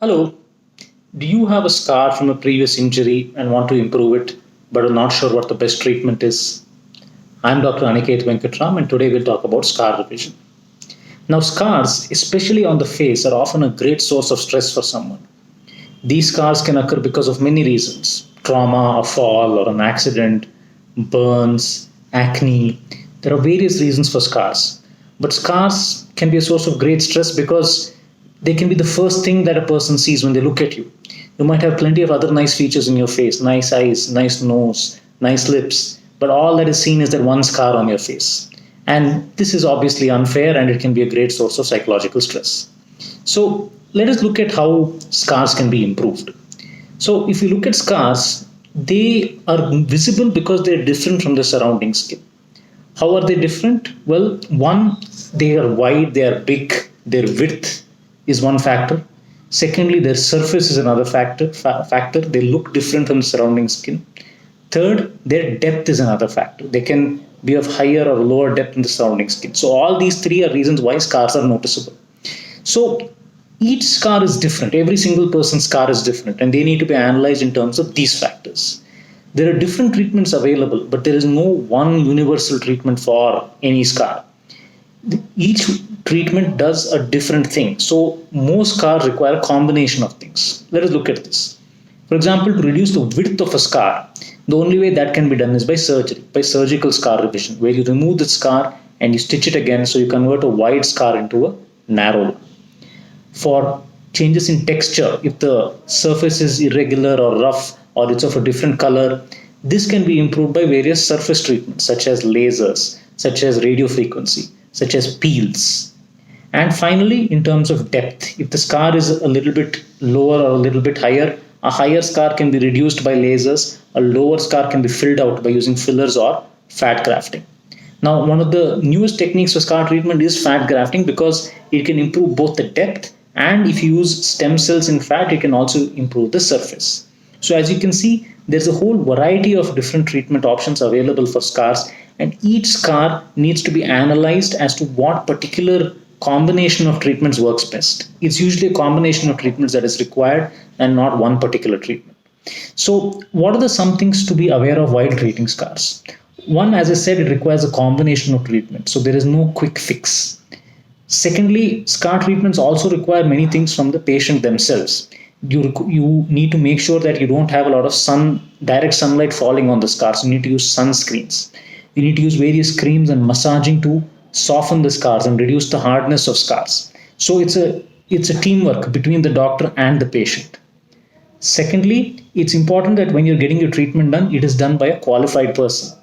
Hello, do you have a scar from a previous injury and want to improve it, but are not sure what the best treatment is? I'm Dr. Aniketh Venkataram, and today we'll talk about scar revision. Now, scars, especially on the face, are often a great source of stress for someone. These scars can occur because of many reasons: trauma, a fall, or an accident, burns, acne. There are various reasons for scars. But scars can be a source of great stress because they can be the first thing that a person sees when they look at you. You might have plenty of other nice features in your face: nice eyes, nice nose, nice lips, but all that is seen is that one scar on your face. And this is obviously unfair and it can be a great source of psychological stress. So let us look at how scars can be improved. So if you look at scars, they are visible because they're different from the surrounding skin. How are they different? Well, one, they are wide, they are big, their width is one factor. Secondly, their surface is another factor. They look different from the surrounding skin. Third, their depth is another factor. They can be of higher or lower depth in the surrounding skin. So all these three are reasons why scars are noticeable. So each scar is different. Every single person's scar is different, and they need to be analyzed in terms of these factors. There are different treatments available, but there is no one universal treatment for any scar. Each treatment does a different thing. So most scars require a combination of things. Let us look at this. For example, to reduce the width of a scar, the only way that can be done is by surgery, by surgical scar revision, where you remove the scar and you stitch it again, so you convert a wide scar into a narrow one. For changes in texture, if the surface is irregular or rough or it's of a different color, this can be improved by various surface treatments such as lasers, such as radiofrequency, such as peels. And finally, in terms of depth, if the scar is a little bit lower or a little bit higher, a higher scar can be reduced by lasers, a lower scar can be filled out by using fillers or fat grafting. Now, one of the newest techniques for scar treatment is fat grafting because it can improve both the depth, and if you use stem cells in fat, it can also improve the surface. So as you can see, there's a whole variety of different treatment options available for scars, and each scar needs to be analyzed as to what particular combination of treatments works best. It's usually a combination of treatments that is required and not one particular treatment. So, what are the some things to be aware of while treating scars? One, as I said, it requires a combination of treatment, so there is no quick fix. Secondly, scar treatments also require many things from the patient themselves. You need to make sure that you don't have a lot of direct sunlight falling on the scars. You need to use sunscreens. You need to use various creams and massaging to soften the scars and reduce the hardness of scars. So it's a teamwork between the doctor and the patient. Secondly, it's important that when you're getting your treatment done, it is done by a qualified person.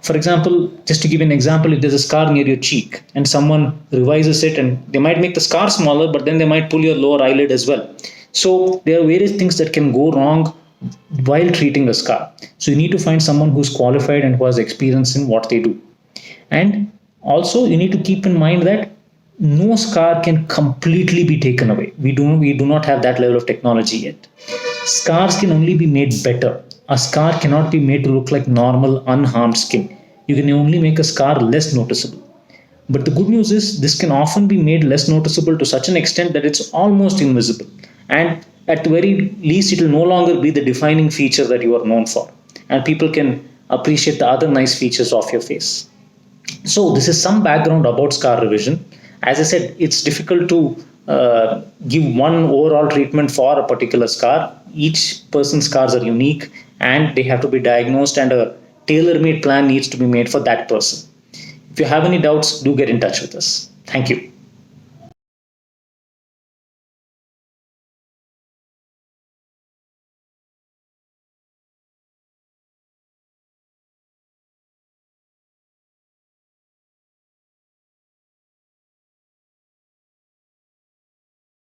For example, just to give an example, if there's a scar near your cheek and someone revises it, and they might make the scar smaller, but then they might pull your lower eyelid as well. So there are various things that can go wrong while treating a scar. So you need to find someone who's qualified and who has experience in what they do. And also, you need to keep in mind that no scar can completely be taken away. We do not have that level of technology yet. Scars can only be made better. A scar cannot be made to look like normal, unharmed skin. You can only make a scar less noticeable. But the good news is this can often be made less noticeable to such an extent that it's almost invisible. And at the very least, it will no longer be the defining feature that you are known for. And people can appreciate the other nice features of your face. So this is some background about scar revision. As I said, it's difficult to give one overall treatment for a particular scar. Each person's scars are unique and they have to be diagnosed, and a tailor-made plan needs to be made for that person. If you have any doubts, do get in touch with us. Thank you.